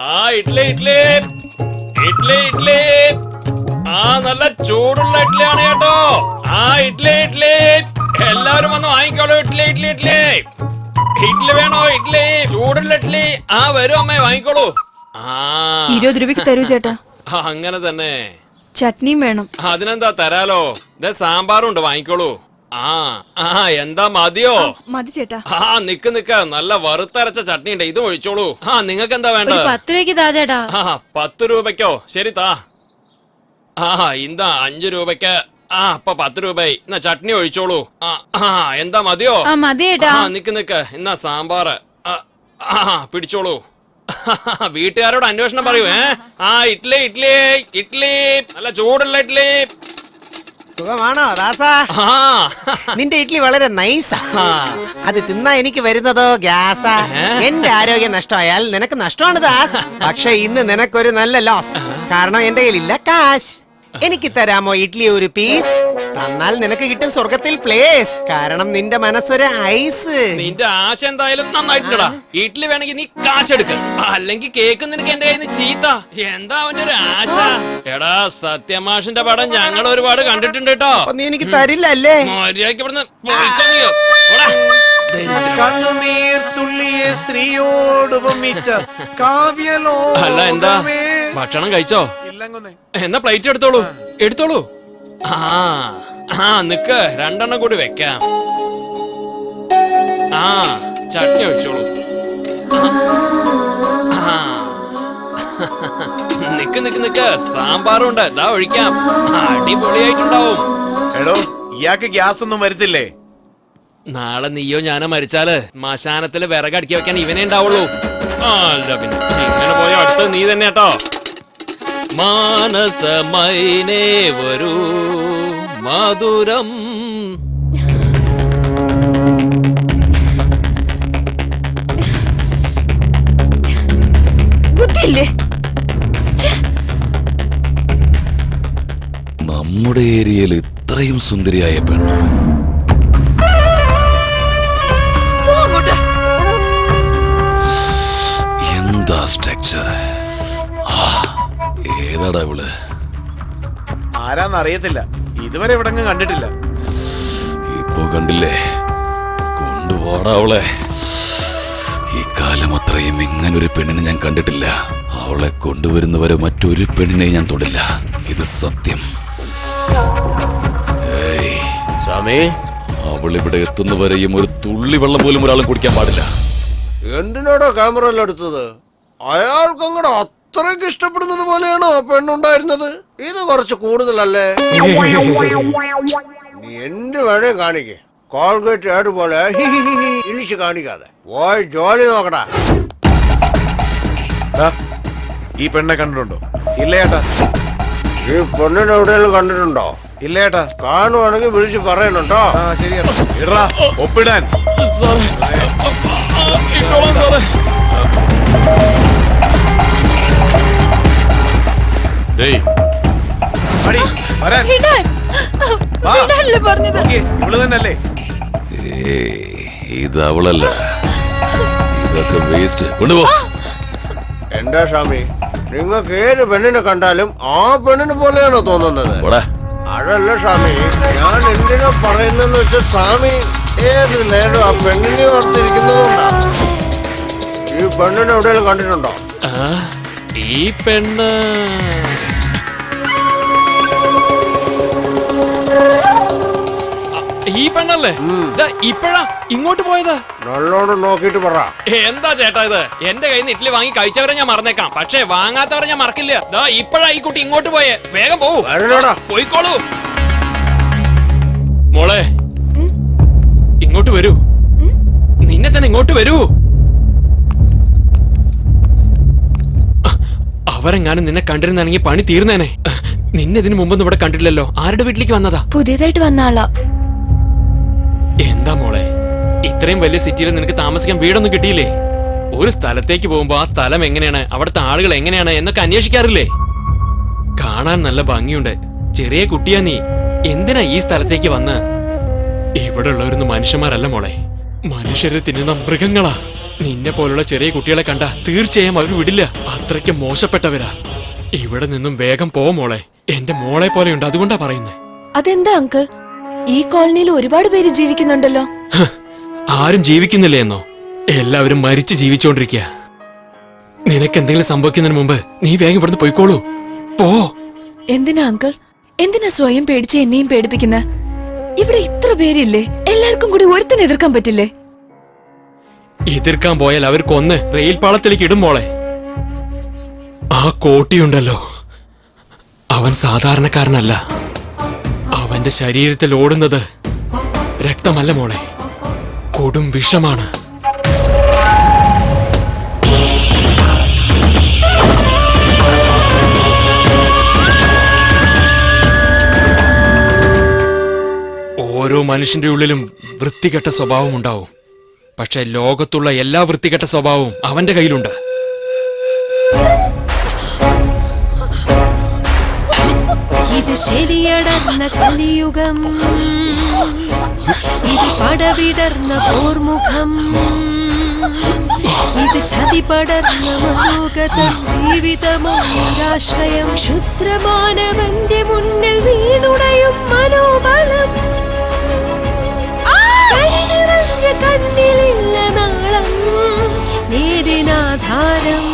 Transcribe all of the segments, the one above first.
ഇഡ്ലി ഇഡ്ലി ഇഡ്ലി ഇഡ്ലി നല്ല ചൂടുള്ള ഇഡ്ലിയാണ് കേട്ടോ. ഇഡ്ലി ഇഡ്ലി എല്ലാവരും വന്ന് വാങ്ങിക്കോളൂ. ഇഡ്ലി ഇഡ്ലി ഇഡ്ലി ഇഡ്ലി വേണോ? ഇഡ്ലി ചൂടുള്ള ഇഡ്ലി. വരും അമ്മേ, വാങ്ങിക്കോളൂ. 20 രൂപയ്ക്ക് തരൂ ചേട്ടാ. അങ്ങനെ തന്നെ. ചട്നിയും വേണം. അതിനെന്താ, തരാലോ. സാമ്പാറും ഉണ്ട്, വാങ്ങിക്കോളൂ. എന്താ, മതിയോ? മതി ചേട്ടാ. നിക്ക് നിക്ക്, നല്ല വറുത്തരച്ച ചട്നി ഉണ്ട്, ഇതും ഒഴിച്ചോളൂ. നിങ്ങൾക്ക് എന്താ വേണ്ടത്? 10 രൂപയ്ക്ക് താ ചേട്ടാ. 10 രൂപയ്ക്കോ? ശരി, താ. എന്താ 5 രൂപയ്ക്ക്? അപ്പൊ 10 രൂപയായി. എന്നാ ചട്നി ഒഴിച്ചോളൂ. എന്താ, മതിയോ? മതി ചേട്ടാ. നിക്ക് നിക്ക്, എന്നാ സാമ്പാറ് പിടിച്ചോളൂ. വീട്ടുകാരോട് അന്വേഷണം പറയൂ. ഇഡ്ലി ഇഡ്ലി ഇഡ്ലി നല്ല ചൂടുള്ള ഇഡ്ലി. സുഖമാണോ ദാസാ? നിന്റെ ഇഡ്ലി വളരെ നൈസാ. അത് തിന്നാ എനിക്ക് വരുന്നതോ ഗ്യാസാ. എന്റെ ആരോഗ്യം നഷ്ടമായാൽ നിനക്ക് നഷ്ടമാണ് ദാസ്. പക്ഷെ ഇന്ന് നിനക്കൊരു നല്ല ലോസ്. കാരണം എന്റെ കയ്യിലില്ല കാശ്. എനിക്ക് തരാമോ ഇഡ്ലി ഒരു പീസ്? തന്നാൽ നിനക്ക് കിട്ടും സ്വർഗത്തിൽ പ്ലേസ്. കാരണം നിന്റെ മനസ്സൊരു ഐസ്. നിന്റെ ആശ എന്തായാലും നന്നായിട്ടുണ്ടടാ. ഇഡ്ലി വേണമെങ്കിൽ നീ കാശെടുക്ക, അല്ലെങ്കിൽ കേക്ക് നിനക്ക് എന്റെ കയ്യിൽ നിന്ന് ചീത്ത. എന്താ അവന്റെ ഒരു ആശ? എടാ, സത്യമാഷിന്റെ പടം ഞങ്ങൾ ഒരുപാട് കണ്ടിട്ടുണ്ട് കേട്ടോ. നീ എനിക്ക് തരില്ലല്ലേ? മര്യാദയ്ക്ക് ഇവിടുന്ന് പോയിക്കോ നീ. കണ്ണുനീർ തുള്ളിയെ സ്ത്രീയോട് ഉപമിച്ച കാവ്യലോ. അല്ല, എന്താ ഭക്ഷണം കഴിച്ചോ? എന്നാ പ്ലേറ്റ് എടുത്തോളൂ, എടുത്തോളൂ. നിക്ക്, 2 എണ്ണം കൂടി വെക്കാം. ചട്നി ഒഴിച്ചോളൂ. നിക്ക് നിക്ക് നിക്ക്, സാമ്പാറുണ്ട്, ഇതാ ഒഴിക്കാം. അടിപൊളിയായിട്ടുണ്ടാവും. എടോ, ഇയാൾക്ക് ഗ്യാസ് ഒന്നും വരുത്തില്ലേ? നാളെ നീയോ ഞാനോ മരിച്ചാല് ശ്മശാനത്തില് വിറകടുക്കി വെക്കാൻ ഇവനെ ഉണ്ടാവുള്ളൂ. അല്ല പിന്നെ ഇങ്ങനെ പോയ അടുത്ത് നീ തന്നെ കേട്ടോ. മാനസമൈനേ വരൂ മധുരം. നമ്മുടെ ഏരിയയിൽ ഇത്രയും സുന്ദരിയായ പെണ്ണ് എന്താ സ്ട്രക്ചർ? ഏതാടാ ഇവള്? ആരാന്നറിയത്തില്ല, ഇതുവരെ ഇവിടെ കണ്ടിട്ടില്ല. ഇപ്പൊ കണ്ടില്ലേ? കൊണ്ടുപോടാ അവളെ. ഈ കാലം അത്രയും ഇങ്ങനൊരു പെണ്ണിനെ ഞാൻ കണ്ടിട്ടില്ല. അവളെ കൊണ്ടുവരുന്നവരെ മറ്റൊരു പെണ്ണിനെ ഞാൻ തൊടില്ല. ഇത് സത്യം. അവളിവിടെ എത്തുന്നവരെയും ഒരു തുള്ളി വെള്ളം പോലും ഒരാളും കുടിക്കാൻ പാടില്ല. എന്തിനാടോ ക്യാമറ എല്ലാം എടുത്തത്? അയാൾക്ക് അങ്ങോട്ട് അത്രയ്ക്ക് ഇഷ്ടപ്പെടുന്നത് പോലെയാണോ പെണ്ണുണ്ടായിരുന്നത്? ഇത് കുറച്ച് കൂടുതലല്ലേ? നീ എന്ത് വേണേ കാണിക്കേ. കോൾഗേറ്റ് ആഡ് പോലെ ഇളിച്ച് കാണിക്കാതെ പോയി ജോലി നോക്കടാ. ഈ പെണ്ണെ കണ്ടിട്ടുണ്ടോ? ഇല്ല ചേട്ടാ. ഈ പെണ്ണിനെ എവിടെയെങ്കിലും കണ്ടിട്ടുണ്ടോ? ഇല്ല ചേട്ടാ. കാണുവാണെങ്കിൽ വിളിച്ച് പറയണുണ്ടോ? ശരിയാ, ഒപ്പിടാൻ. ഇവള് തന്നെയല്ലേ? ഇത് അവളല്ല, ഇതൊക്കെ വേസ്റ്റ്. കൊണ്ടുപോ. എന്താ സ്വാമി, നിങ്ങൾക്ക് ഏത് പെണ്ണിനെ കണ്ടാലും ആ പെണ്ണിനെ പോലെയാണോ തോന്നുന്നത്? അതല്ല സ്വാമി, ഞാൻ എന്തിനാ പറയുന്നെന്ന് വെച്ചാൽ സ്വാമി ഏത് നേരം ആ പെണ്ണിനെ ഓർത്തിരിക്കുന്നതുകൊണ്ടാ. ഈ പെണ്ണിനെ എവിടെയെങ്കിലും കണ്ടിട്ടുണ്ടോ? ഈ പെണ്ണ് ഈ പെണ്ണല്ലേ? ഇപ്പഴാ ഇങ്ങോട്ട് പോയത്? നല്ലോണം നോക്കിട്ട് പറ. എന്താ ചേട്ടാ ഇത്? എന്റെ കയ്യിൽ നിന്ന് ഇഡ്ലി വാങ്ങി കഴിച്ചവരെ ഞാൻ മറന്നേക്കാം, പക്ഷെ വാങ്ങാത്തവരെ ഞാൻ മറക്കില്ല. ഇപ്പഴാ ഈ കുട്ടി ഇങ്ങോട്ട് പോയേ. വേഗം പോവൂ, പോയിക്കോളൂ. മോളെ, ഇങ്ങോട്ട് വരൂ. നിന്നെ തന്നെ ഇങ്ങോട്ട് വരൂ. അവരെങ്ങാനും നിന്നെ കണ്ടിരുന്നാണെങ്കിൽ പണി തീർന്നേനെ. നിന്നെ ഇതിനു മുമ്പൊന്നും ഇവിടെ കണ്ടിട്ടില്ലല്ലോ. ആരുടെ വീട്ടിലേക്ക് വന്നതാ? പുതിയതായിട്ട് വന്ന ആളാ. എന്താ മോളെ, ഇത്രയും വലിയ സിറ്റിയിൽ നിനക്ക് താമസിക്കാൻ വീടൊന്നും കിട്ടിയില്ലേ? ഒരു സ്ഥലത്തേക്ക് പോകുമ്പോ ആ സ്ഥലം എങ്ങനെയാണ്, അവിടുത്തെ ആളുകൾ എങ്ങനെയാണ് എന്നൊക്കെ അന്വേഷിക്കാറില്ലേ? കാണാൻ നല്ല ഭംഗിയുണ്ട്. ചെറിയ കുട്ടിയാ നീ. എന്തിനാ ഈ സ്ഥലത്തേക്ക് വന്ന്? ഇവിടെ ഉള്ളവരൊന്നും മനുഷ്യന്മാരല്ല മോളെ, മനുഷ്യരെ തിന്നുന്ന മൃഗങ്ങളാ. നിന്നെ പോലുള്ള ചെറിയ കുട്ടികളെ കണ്ട തീർച്ചയായും അവർ വിടില്ല. അത്രയ്ക്ക് മോശപ്പെട്ടവരാ. ഇവിടെ നിന്നും വേഗം പോ മോളെ. എന്റെ മോളെ പോലെയുണ്ട്, അതുകൊണ്ടാ പറയുന്നേ. അതെന്താ അങ്കിൾ, ഈ കോളനിയിൽ ഒരുപാട് പേര് ജീവിക്കുന്നുണ്ടല്ലോ. ആരും ജീവിക്കുന്നില്ലേ എന്നോ? എല്ലാവരും മരിച്ച് ജീവിച്ചോണ്ടിരിക്കുക. നിനക്ക് എന്തെങ്കിലും സംഭവിക്കുന്നതിന് മുമ്പ് നീ വേഗം ഇവിടുന്ന് പോയിക്കോളൂ. പോ. എന്തിനാ അങ്കിൾ, എന്തിനാ സ്വയം പേടിച്ച് എന്നെയും പേടിപ്പിക്കുന്ന? ഇവിടെ ഇത്ര പേരില്ലേ, എല്ലാവർക്കും കൂടി ഒരുത്തനെ എതിർക്കാൻ പറ്റില്ലേ? എതിർക്കാൻ പോയാൽ അവർ കൊന്ന് റെയിൽ പാളത്തിലേക്ക് ഇടും മോളെ. ആ കോട്ടിയുണ്ടല്ലോ, അവൻ സാധാരണക്കാരനല്ല. അവന്റെ ശരീരത്തിൽ ഓടുന്നത് രക്തമല്ല മോളെ, കൊടും വിഷമാണ്. ഓരോ മനുഷ്യന്റെ ഉള്ളിലും വൃത്തികെട്ട സ്വഭാവം ഉണ്ടാവും. പക്ഷെ ലോകത്തുള്ള എല്ലാ വൃത്തികെട്ട സ്വഭാവവും അവന്റെ കയ്യിലുണ്ട്. ഇത് ശരിയടർന്ന കലിയുഗം, ഇത് പടവിടർന്ന പോർമുഖം, ഇത് ചതി പടർന്ന മനോഗത ജീവിതമൊരാശ്രയം. ക്ഷുദ്രമാനവന്റെ മുന്നിൽ വീണുടയും മനോബലം, കരിനിറഞ്ഞ കണ്ണിലില്ല നാളം, നേരിനാധാരം.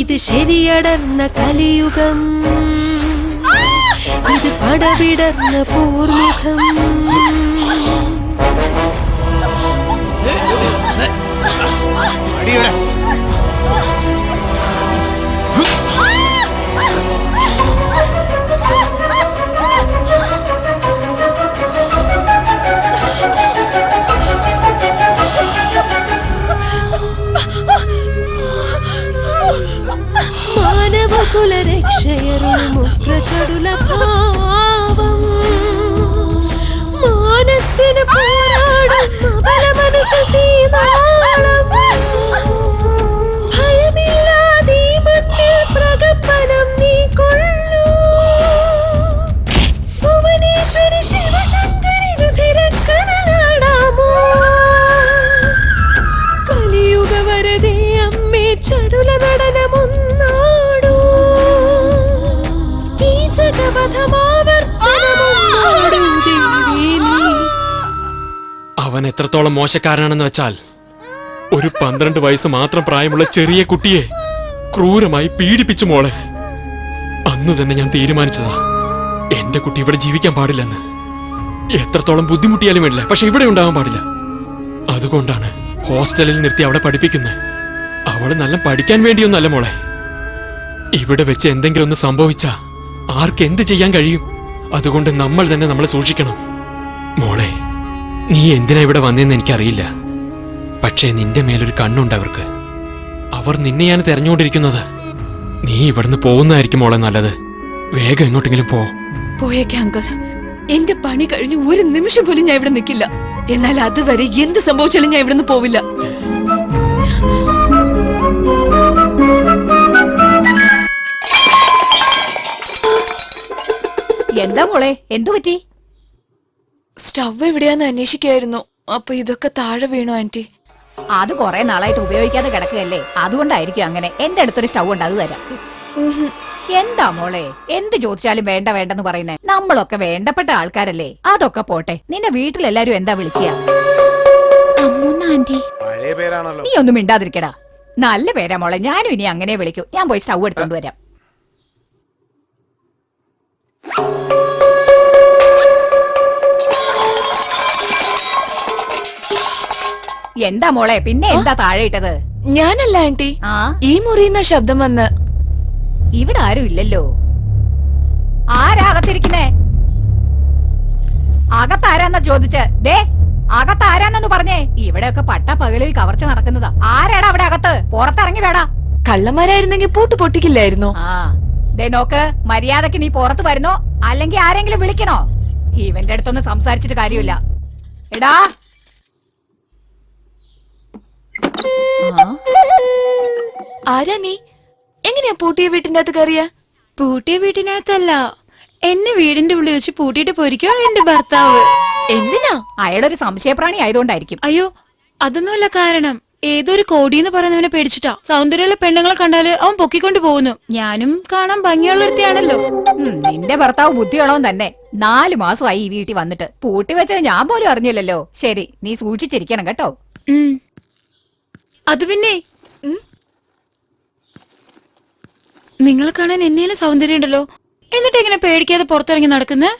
ഇത് ശരിയടർന്ന കലിയുഗം, ഇത് പടവിടർന്ന പോർമുഖം. മാനവകുലരക്ഷയരുമുഗ്രചടുല ഭാവം, മാനത്തിന് പോരാടുന്ന ബലമനസ്സിൽ തീനാളം. ഭയമില്ലാതെ ഈ മണ്ണിൽ പ്രകമ്പനം നീ കൊള്ളൂ. ഭുവനേശ്വരി ശിവശങ്കരി രുധിരക്കനലാടാമോ? കലിയുഗ വരദേ അമ്മേ ചടുല നടനമൊന്നാടൂ. അവൻ എത്രത്തോളം മോശക്കാരനാണെന്ന് വെച്ചാൽ, ഒരു 12 വയസ്സ് മാത്രം പ്രായമുള്ള ചെറിയ കുട്ടിയെ ക്രൂരമായി പീഡിപ്പിച്ചു മോളെ. അന്നു തന്നെ ഞാൻ തീരുമാനിച്ചതാ, എന്റെ കുട്ടി ഇവിടെ ജീവിക്കാൻ പാടില്ലെന്ന്. എത്രത്തോളം ബുദ്ധിമുട്ടിയാലും വേണ്ടില്ല, പക്ഷെ ഇവിടെ ഉണ്ടാവാൻ പാടില്ല. അതുകൊണ്ടാണ് ഹോസ്റ്റലിൽ നിർത്തി അവളെ പഠിപ്പിക്കുന്നത്. അവള് നല്ല പഠിക്കാൻ വേണ്ടിയൊന്നല്ല മോളെ. ഇവിടെ വെച്ച് എന്തെങ്കിലും ഒന്ന് സംഭവിച്ചാ ആർക്ക് എന്ത് ചെയ്യാൻ കഴിയും? അതുകൊണ്ട് നമ്മൾ തന്നെ നമ്മളെ സൂക്ഷിക്കണം. മോളെ, നീ എന്തിനാ ഇവിടെ വന്നതെന്ന് എനിക്കറിയില്ല. പക്ഷേ നിന്റെ മേലൊരു കണ്ണുണ്ട് അവർക്ക്. അവർ നിന്നെയാണ് തെരഞ്ഞുകൊണ്ടിരിക്കുന്നത്. നീ ഇവിടുന്ന് പോകുന്നതായിരിക്കും മോളെ നല്ലത്. വേഗം എങ്ങോട്ടെങ്കിലും പോ. പോയേക്കാം അങ്കിൾ, എന്റെ പണി കഴിഞ്ഞ് ഒരു നിമിഷം പോലും ഞാൻ ഇവിടെ നിൽക്കില്ല. എന്നാൽ അതുവരെ എന്ത് സംഭവിച്ചാലും ഞാൻ ഇവിടുന്ന് പോവില്ല. എന്താ മോളെ, എന്തു പറ്റി? സ്റ്റവ് എവിടെയാന്ന് അന്വേഷിക്കായിരുന്നു. അപ്പൊ ഇതൊക്കെ താഴെ വീണു ആന്റി. അത് കുറെ നാളായിട്ട് ഉപയോഗിക്കാതെ കിടക്കുകയല്ലേ, അതുകൊണ്ടായിരിക്കും അങ്ങനെ. എന്റെ അടുത്തൊരു സ്റ്റവ് ഉണ്ട്, അത് തരാം. എന്താ മോളെ, എന്ത് ചോദിച്ചാലും വേണ്ട വേണ്ടെന്ന് പറയുന്നേ? നമ്മളൊക്കെ വേണ്ടപ്പെട്ട ആൾക്കാരല്ലേ. അതൊക്കെ പോട്ടെ, നിന്നെ വീട്ടിലെല്ലാരും എന്താ വിളിക്കുക? ആന്റി, പഴയ പേരാണല്ലോ. നീ ഒന്നും മിണ്ടാതിരിക്കടാ. നല്ല പേരാ മോളെ, ഞാനും ഇനി അങ്ങനെ വിളിക്കൂ. ഞാൻ പോയി സ്റ്റവ് എടുത്തോണ്ട് വരാം. എന്താ മോളെ, പിന്നെ എന്താ താഴെ ഇട്ടത്? ഞാനല്ല ആന്റി, ആ, ഈ മുറിയുന്ന ശബ്ദം വന്ന്. ഇവിടെ ആരും ഇല്ലല്ലോ. ആരാകത്തിരിക്കുന്നേ? അകത്താരാന്നാ ചോദിച്ച്? ദേ, അകത്താരാന്നു പറഞ്ഞേ. ഇവിടെയൊക്കെ പട്ട പകലിൽ കവർച്ച നടക്കുന്നതാ. ആരാടാ അവിടെ അകത്ത്? പുറത്തിറങ്ങി വേടാ. കള്ളന്മാരായിരുന്നെങ്കിൽ പൂട്ട് പൊട്ടിക്കില്ലായിരുന്നോ? ആ, ദേ നോക്ക്, മര്യാദക്ക് നീ പുറത്ത് വരുന്നോ അല്ലെങ്കിൽ ആരെങ്കിലും വിളിക്കണോ? ഇവന്റെ അടുത്തൊന്നും സംസാരിച്ചിട്ട് കാര്യമില്ല. എടാ, ആരാ നീ? എങ്ങനെയാ പൂട്ടിയ വീട്ടിന്റെ അകത്ത് കയറിയ? പൂട്ടിയ വീട്ടിനകത്തല്ല, എന്നെ വീടിന്റെ ഉള്ളിൽ വെച്ച് പൂട്ടിയിട്ട് പോയിരിക്കോ എന്റെ ഭർത്താവ്. എന്തിനാ? അയാളൊരു സംശയപ്രാണി ആയതുകൊണ്ടായിരിക്കും. അയ്യോ, അതൊന്നുമല്ല കാരണം. ഏതൊരു കോടിന്ന് പറയുന്നവനെ പേടിച്ചിട്ടാ. സൗന്ദര്യമുള്ള പെണ്ണുങ്ങളെ കണ്ടാല് അവൻ പൊക്കിക്കൊണ്ട് പോകുന്നു. ഞാനും കാണാൻ ഭംഗിയുള്ളൊരുത്തിയാണല്ലോ. നിന്റെ ഭർത്താവ് ബുദ്ധിയുള്ളവൻ തന്നെ. 4 മാസമായി ഈ വീട്ടിൽ വന്നിട്ട് പൂട്ടി വെച്ചത് ഞാൻ പോലും അറിഞ്ഞില്ലല്ലോ. ശരി, നീ സൂക്ഷിച്ചിരിക്കണം കേട്ടോ. അത് പിന്നെ നിങ്ങളെ കാണാൻ എന്നേലും സൗന്ദര്യം ഉണ്ടല്ലോ, എന്നിട്ട് എങ്ങനെ പേടിക്കാതെ പുറത്തിറങ്ങി നടക്കുന്നേ?